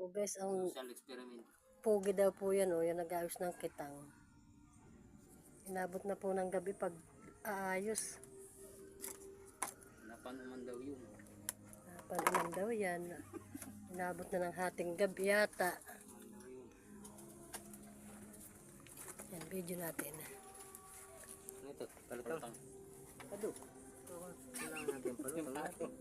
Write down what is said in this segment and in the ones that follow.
po guys, ang Social experiment. pugi daw po yan o, yan nag-ayos ng kitang. Inabot na po ng gabi pag aayos. Napan naman daw yun. Naman daw yan. Inabot na ng hating gabi yata. Yan, video natin. Ano ito? Palutang. Ado. Kailangan natin palutang.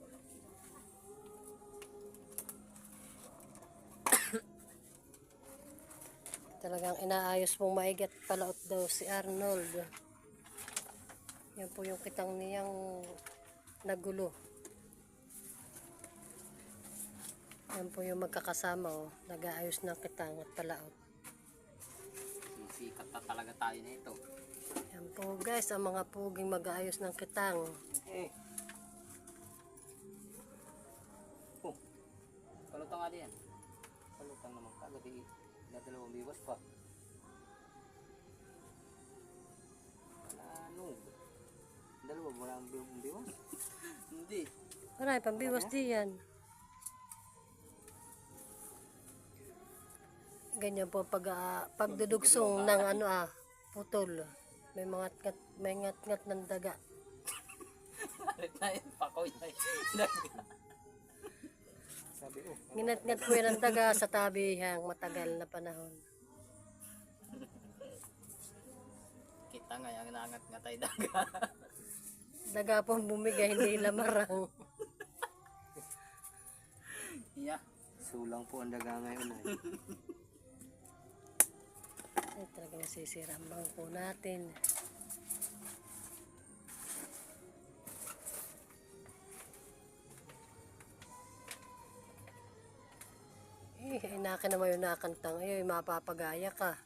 Talagang inaayos pong maigat palaot daw si Arnold. Yan po yung kitang niyang nagulo. Yan po yung magkakasama o. Nag-aayos ng kitang at palaot. Sisikat na talaga tayo na ito. Yan po guys, ang mga puging mag-aayos ng kitang. Oh, palutang nga diyan. Palutang naman kagabi. Dalawang biwas pa. Ano? Dalawa mo lang biwas? Hindi. Maray, pambiwas diyan. Ganyan po pagdudugsong ng putol. May ngat-ngat ng daga. Alit na yun, pakoy na yun. Sabi, Ginat-ngat po yan ng daga sa tabihang matagal na panahon. kita nga yung nangat-ngatay daga. Daga pong bumigay, hindi lamarang. Yeah. Sulang po ang daga ngayon ay. Ay, talaga nasisira ang bangko natin. Inaka naman yung nakantang. Ay, mapapagaya ka.